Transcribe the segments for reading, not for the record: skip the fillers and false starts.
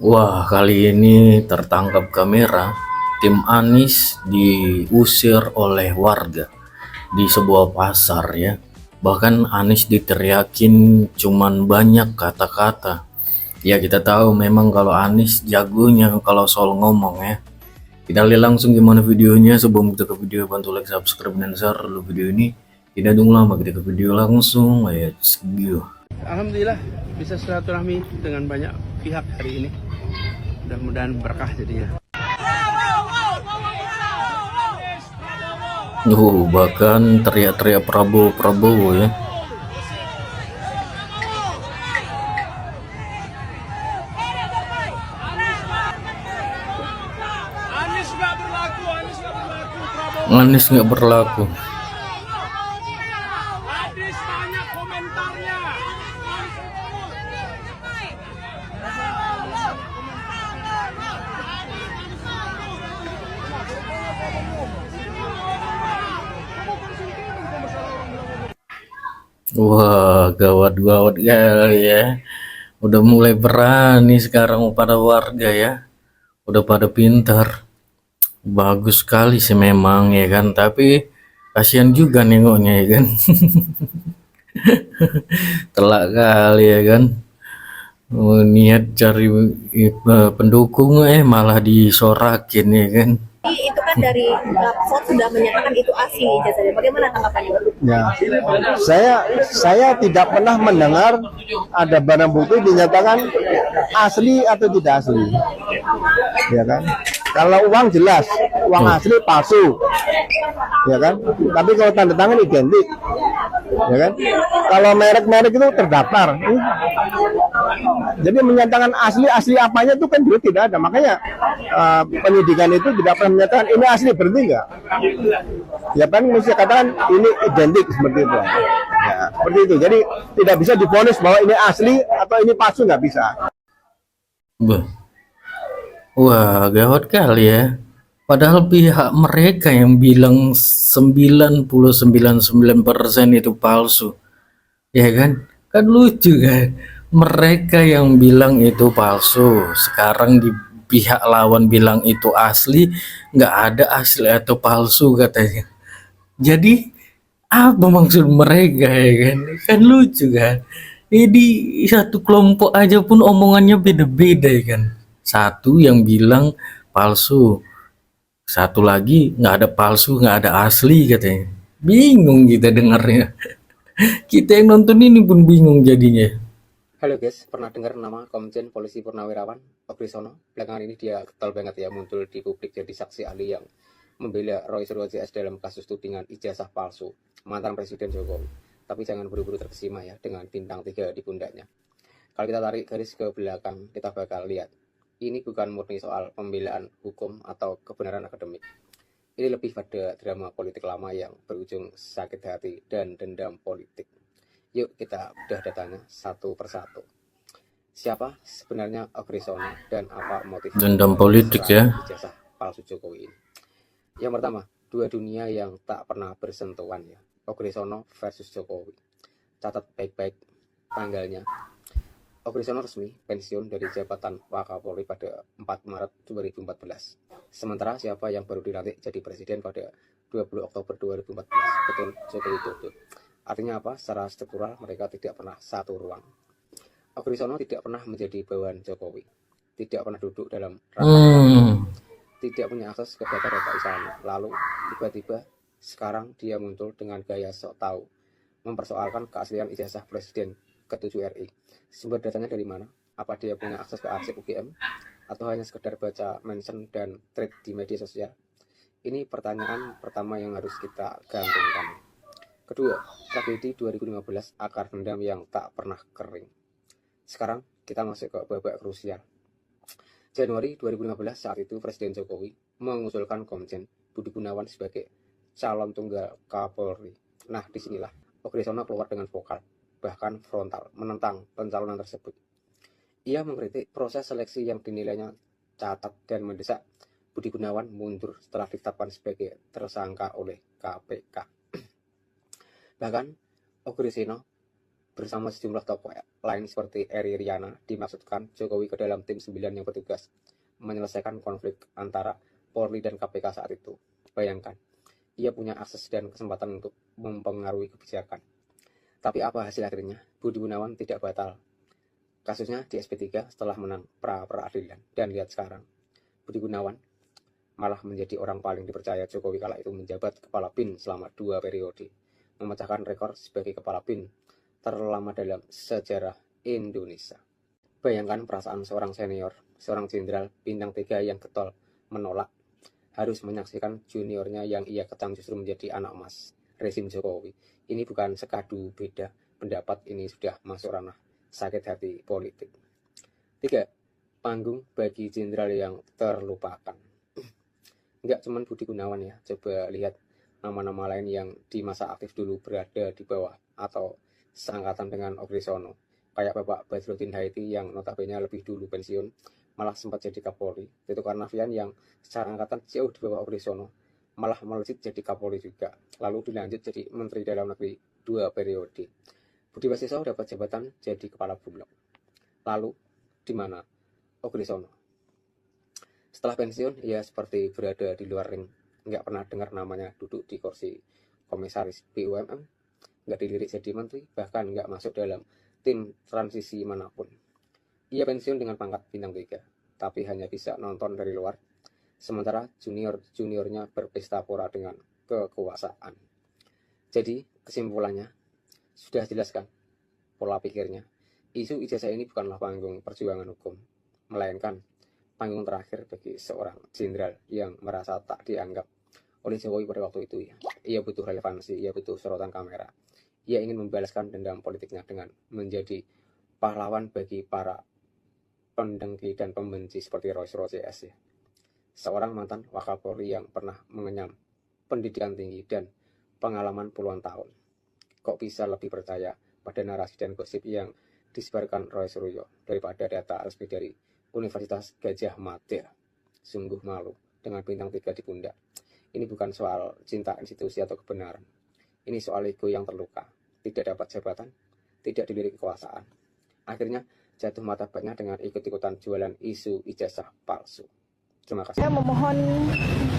Wah, kali ini tertangkap kamera. Tim Anies diusir oleh warga di sebuah pasar ya. Bahkan Anies diteriakin cuman banyak kata-kata. Ya kita tahu memang kalau Anies jagonya kalau soal ngomong ya. Kita lihat langsung gimana videonya. Sebelum kita ke video, bantu like, subscribe, dan share dulu video ini. Tidak tunggu lama, kita ke video langsung. Ayo, video. Alhamdulillah bisa silaturahmi dengan banyak pihak hari ini. Mudah-mudahan berkah jadinya. Bahkan teriak-teriak Prabowo ya. Anies nggak berlaku. Anies banyak komentarnya. Wah, gawat-gawat kali ya. Udah mulai berani sekarang pada warga ya. Udah pada pintar. Bagus sekali sih memang ya kan. Tapi kasihan juga nengoknya ya kan. Telak kali ya kan. Niat cari pendukung malah disorakin ya kan. Itu kan dari Lapsot sudah menyatakan itu asli ijazahnya. Bagaimana tanggapannya? Ya, saya tidak pernah mendengar ada barang bukti dinyatakan asli atau tidak asli, ya kan? Kalau uang jelas, uang asli palsu, ya kan? Tapi kalau tanda tangan identik, ya kan? Kalau merek-merek itu terdaftar, jadi menyatakan asli apanya itu kan juga tidak ada. Makanya penyidikan itu tidak pernah menyatakan ini asli, berarti enggak? Ya kan mesti katakan ini identik seperti itu. Ya, seperti itu. Jadi tidak bisa divonis bahwa ini asli atau ini palsu, nggak bisa. Wah, gawat kali ya. Padahal pihak mereka yang bilang 99,9% itu palsu. Ya kan? Kan lucu kan? Mereka yang bilang itu palsu. Sekarang di pihak lawan bilang itu asli. Nggak ada asli atau palsu katanya. Jadi apa maksud mereka ya kan? Kan lucu kan? Jadi satu kelompok aja pun omongannya beda-beda ya kan? Satu yang bilang palsu, satu lagi nggak ada palsu, nggak ada asli katanya. Bingung kita dengarnya. Kita yang nonton ini pun bingung jadinya. Halo guys, pernah dengar nama Komjen Polisi Purnawirawan Ogrisono? Belakangan ini dia getol banget ya muncul di publik jadi saksi ahli yang membela Roy Suryo CS dalam kasus tudingan ijazah palsu mantan Presiden Jokowi. Tapi jangan buru-buru terkesima ya dengan bintang 3 di pundaknya. Kalau kita tarik garis ke belakang, kita bakal lihat ini bukan murni soal pembelaan hukum atau kebenaran akademik. Ini lebih pada drama politik lama yang berujung sakit hati dan dendam politik. Yuk kita bedah datanya satu persatu. Siapa sebenarnya Ogrisono dan apa motif Dendam politik ya. ijazah palsu Jokowi ini? Yang pertama, dua dunia yang tak pernah bersentuhan ya. Ogrisono versus Jokowi. Catat baik-baik tanggalnya. Ogrisono resmi pensiun dari jabatan Wakapolri pada 4 Maret 2014. Sementara siapa yang baru dilantik jadi presiden pada 20 Oktober 2014? Betul, Jokowi Dodo. Artinya apa? Secara struktural mereka tidak pernah satu ruang. Ogrisono tidak pernah menjadi bawahan Jokowi, tidak pernah duduk dalam rapat, tidak punya akses ke data-data istana. Lalu tiba-tiba sekarang dia muncul dengan gaya sok tahu, mempersoalkan keaslian ijazah Presiden ke-7 RI. Sumber datanya dari mana? Apa dia punya akses ke arsip UGM? Atau hanya sekedar baca mention dan thread di media sosial? Ini pertanyaan pertama yang harus kita gantungkan. Kedua, tragedi 2015 akar dendam yang tak pernah kering. Sekarang kita masuk ke babak krusial. Januari 2015 saat itu Presiden Jokowi mengusulkan Komjen Budi Gunawan sebagai calon tunggal Kapolri. Nah, disinilah Ogrisono keluar dengan vokal, bahkan frontal, menentang pencalonan tersebut. Ia mengkritik proses seleksi yang dinilainya catat dan mendesak Budi Gunawan mundur setelah ditetapkan sebagai tersangka oleh KPK. Bahkan Ogrisono bersama sejumlah tokoh lain seperti Eri Riana dimaksudkan Jokowi ke dalam tim 9 yang bertugas menyelesaikan konflik antara Polri dan KPK saat itu. Bayangkan, ia punya akses dan kesempatan untuk mempengaruhi kebijakan. Tapi apa hasil akhirnya? Budi Gunawan tidak batal kasusnya di SP3 setelah menang pra-peradilan. Dan lihat sekarang, Budi Gunawan malah menjadi orang paling dipercaya Jokowi kala itu menjabat kepala BIN selama 2 periode, memecahkan rekor sebagai kepala BIN terlama dalam sejarah Indonesia. Bayangkan perasaan seorang senior, seorang jenderal bintang 3 yang getol menolak harus menyaksikan juniornya yang ia kecam justru menjadi anak emas rezim Jokowi. Ini bukan sekadu beda pendapat, ini sudah masuk ranah sakit hati politik. 3. Panggung bagi jenderal yang terlupakan. Enggak cuman Budi Gunawan ya, coba lihat nama-nama lain yang di masa aktif dulu berada di bawah atau seangkatan dengan Ogrisono. Kayak Bapak Badrodin Haiti yang notabene lebih dulu pensiun, malah sempat jadi Kapolri. Tito Karnavian yang secara angkatan jauh di bawah Ogrisono, malah melejit jadi Kapolri juga. Lalu dilanjut jadi Menteri Dalam Negeri 2 periode. Budi Wasiso dapat jabatan jadi Kepala Bulog. Lalu di mana Ogrisono? Setelah pensiun, ia seperti berada di luar ring. Nggak pernah dengar namanya duduk di kursi komisaris BUMN, nggak dilirik jadi menteri, bahkan nggak masuk dalam tim transisi manapun. Ia pensiun dengan pangkat bintang 3, tapi hanya bisa nonton dari luar, sementara junior-juniornya berpesta pora dengan kekuasaan. Jadi, kesimpulannya, sudah jelaskan pola pikirnya. Isu ijazah ini bukanlah panggung perjuangan hukum, melainkan panggung terakhir bagi seorang jenderal yang merasa tak dianggap oleh Jokowi pada waktu itu. Ia butuh relevansi, ia butuh sorotan kamera. Ia ingin membalaskan dendam politiknya dengan menjadi pahlawan bagi para pendengki dan pembenci seperti Royce S. Seorang mantan Wakapolri yang pernah mengenyam pendidikan tinggi dan pengalaman puluhan tahun. Kok bisa lebih percaya pada narasi dan gosip yang disebarkan Royce daripada data resmi dari Universitas Gajah Mada? Sungguh malu dengan bintang 3 di pundak. Ini bukan soal cinta institusi atau kebenaran. Ini soal ego yang terluka. Tidak dapat jabatan, tidak dilirik kekuasaan. Akhirnya jatuh martabatnya dengan ikut-ikutan jualan isu ijazah palsu. Terima kasih. Saya memohon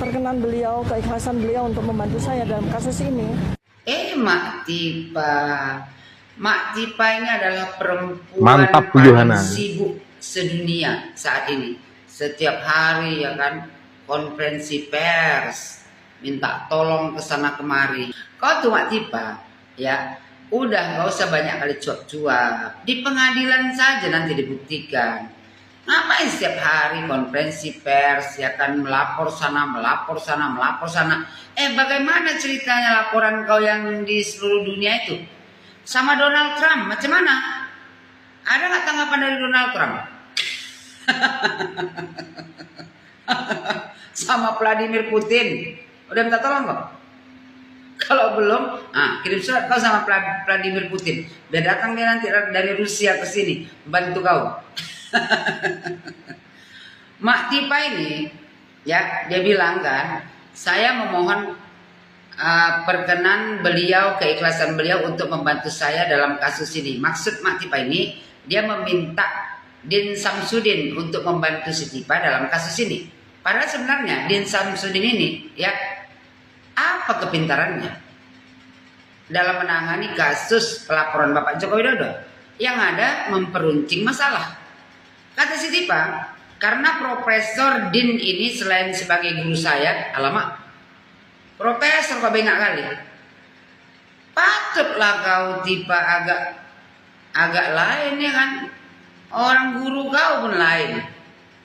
perkenan beliau, keikhlasan beliau untuk membantu saya dalam kasus ini. Mak Tipa ini adalah perempuan Mantap, Bu paling Yohana. sibuk sedunia saat ini. Setiap hari ya kan, konferensi pers, minta tolong ke sana kemari. Kau tuh Mak Tipa, ya udah gak usah banyak kali cuap-cuap. Di pengadilan saja nanti dibuktikan. Ngapain setiap hari konferensi pers, ya kan, melapor sana, melapor sana, melapor sana. Bagaimana ceritanya laporan kau yang di seluruh dunia itu? Sama Donald Trump, macam mana? Ada nggak tanggapan dari Donald Trump? Sama Vladimir Putin, udah minta tolong kok? Kalau belum, kirim surat kau sama Vladimir Putin. Biar datang dia nanti dari Rusia ke sini, bantu kau. Mak Tipa ini, ya dia bilang kan, saya memohon perkenan beliau, keikhlasan beliau untuk membantu saya dalam kasus ini. Maksud Mak Tipa ini, dia meminta Din Samsudin untuk membantu si Tipa dalam kasus ini. Padahal sebenarnya Din Samsudin ini, ya, apa kepintarannya dalam menangani kasus pelaporan Bapak Joko Widodo? Yang ada memperuncing masalah. Kata si Tipa, karena Profesor Din ini selain sebagai guru saya, alamak, profesor kok bengak kali. Patutlah kau Tipa agak lain ya kan. Orang guru kau pun lain.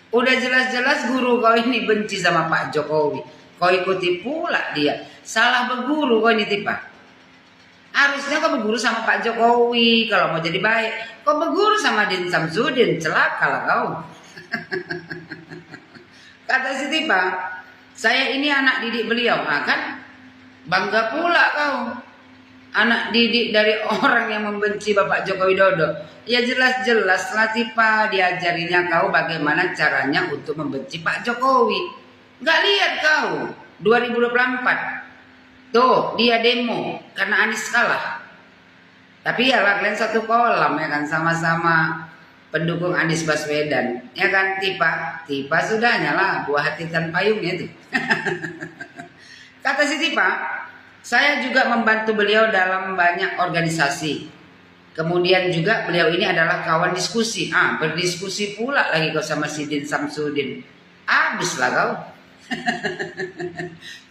Udah jelas-jelas guru kau ini benci sama Pak Jokowi. Kau ikuti pula dia. Salah berguru kau ini Tipa. Harusnya kau berguru sama Pak Jokowi kalau mau jadi baik. Kau berguru sama Din Samsudin, celaka lah kau. Kata si Tipa, saya ini anak didik beliau, kan? Bangga pula kau. Anak didik dari orang yang membenci Bapak Joko Widodo. Ya jelas-jelas lah Tipa, diajarinya kau bagaimana caranya untuk membenci Pak Jokowi. Gak lihat kau 2024. Tuh, dia demo karena Anies kalah. Tapi ya lah kalian satu kolam ya kan, sama-sama pendukung Anies Baswedan. Ya kan Tipa? Tipa sudahnya lah buah hati tan payungnya itu. Kata si Tipa, saya juga membantu beliau dalam banyak organisasi. Kemudian juga beliau ini adalah kawan diskusi. Berdiskusi pula lagi kau sama Sidin Samsudin. Habislah kau.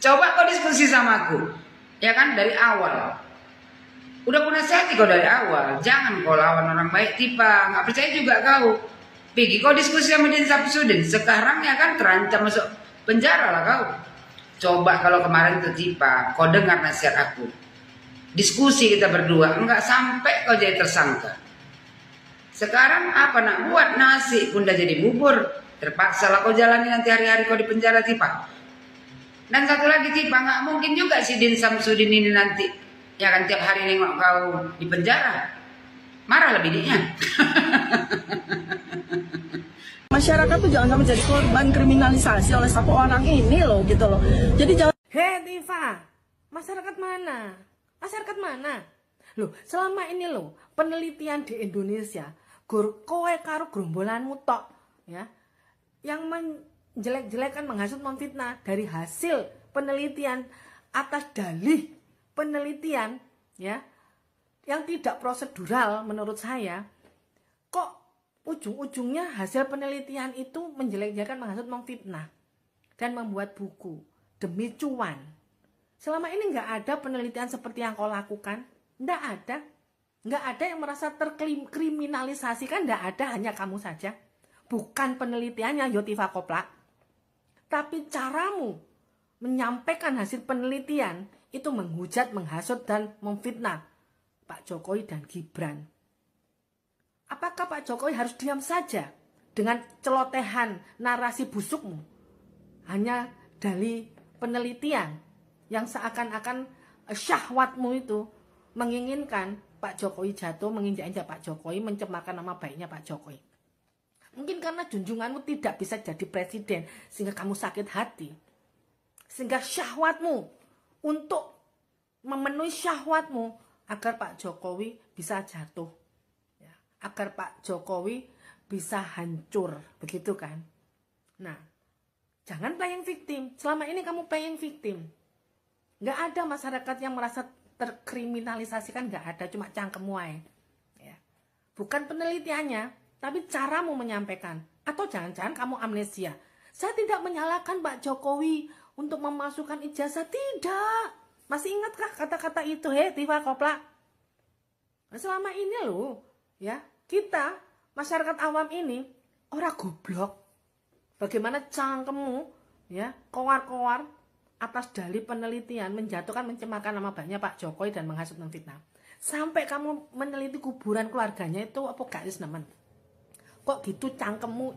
Coba kau diskusi sama aku. Ya kan dari awal. Udah aku nasihati kau dari awal. Jangan kau lawan orang baik Tipa. Nggak percaya juga kau. Pergi kau diskusi sama Sidin Samsudin. Sekarang ya kan terancam masuk penjara lah kau. Coba kalau kemarin itu Tipa, kau dengar nasihat aku. Diskusi kita berdua, enggak sampai kau jadi tersangka. Sekarang apa nak buat, nasi pun udah jadi bubur. Terpaksa lah kau jalani nanti hari-hari kau di penjara Tipa. Dan satu lagi Tipa, nggak mungkin juga si Din Samsudin ini nanti ya kan tiap hari nengok kau di penjara. Marah lebih bininya. Masyarakat tuh jangan sampai jadi korban kriminalisasi oleh satu orang ini loh gitu loh. Jadi jangan. Hei Tifa, masyarakat mana? Masyarakat mana? Loh, selama ini loh penelitian di Indonesia, kowe karo gerombolanmu tok, ya, yang menjelek-jelekan menghasut memfitnah dari hasil penelitian atas dalih penelitian, ya, yang tidak prosedural menurut saya, kok ujung-ujungnya hasil penelitian itu menjelek-jelekan menghasut memfitnah dan membuat buku demi cuan. Selama ini nggak ada penelitian seperti yang kau lakukan, nggak ada. Nggak ada yang merasa terkriminalisasi, kan nggak ada, hanya kamu saja. Bukan penelitiannya Yotifa Koplak, tapi caramu menyampaikan hasil penelitian itu menghujat, menghasut, dan memfitnah Pak Jokowi dan Gibran. Apakah Pak Jokowi harus diam saja dengan celotehan narasi busukmu? Hanya dari penelitian yang seakan-akan syahwatmu itu menginginkan Pak Jokowi jatuh, menginjak-injak Pak Jokowi, mencemarkan nama baiknya Pak Jokowi. Mungkin karena junjunganmu tidak bisa jadi presiden, sehingga kamu sakit hati. Sehingga syahwatmu untuk memenuhi syahwatmu agar Pak Jokowi bisa jatuh. Ya, agar Pak Jokowi bisa hancur, begitu kan? Nah, jangan playing victim. Selama ini kamu playing victim. Nggak ada masyarakat yang merasa terkriminalisasi, kan nggak ada, cuma cangkemmu aja. Ya. Bukan penelitiannya, tapi caramu menyampaikan. Atau jangan-jangan kamu amnesia. Saya tidak menyalahkan Pak Jokowi untuk memasukkan ijazah, tidak. Masih ingatkah kata-kata itu, Tifa Koplak? Nah, selama ini loh, ya, kita masyarakat awam ini orang goblok. Bagaimana cangkemmu, ya, kowar-kowar atas dalih penelitian menjatuhkan, mencemarkan nama baiknya Pak Jokowi dan menghasut memfitnah. Sampai kamu meneliti kuburan keluarganya itu apa garis nemen. Kok gitu cangkemmu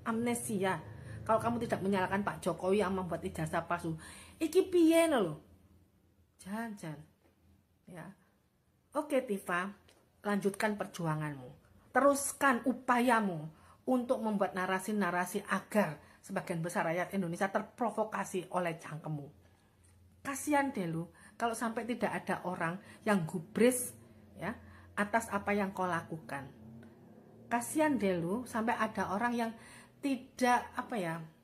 amnesia kalau kamu tidak menyalahkan Pak Jokowi yang membuat ijazah palsu. Iki piye lho? Jangan. Ya. Oke Tifa, lanjutkan perjuanganmu. Teruskan upayamu untuk membuat narasi-narasi agar sebagian besar rakyat Indonesia terprovokasi oleh cangkemmu. Kasihan deh lu kalau sampai tidak ada orang yang gubris, ya, atas apa yang kau lakukan. Kasihan deh lu sampai ada orang yang tidak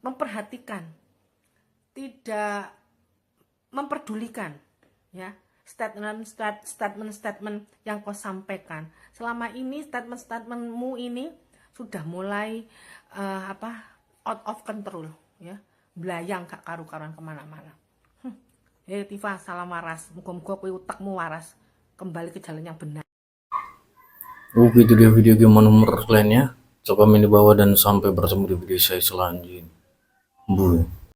memperhatikan, tidak memperdulikan, ya, statement yang kau sampaikan. Selama ini statementmu ini sudah mulai out of control, ya, belayang gak karu-karuan kemana-mana. Tifa, salam waras. Muka-muka kowe utakmu waras, kembali ke jalan yang benar. Oke, itu dia video gimana menurut kalian ya. Coba komen di bawah dan sampai bertemu di video saya selanjutnya.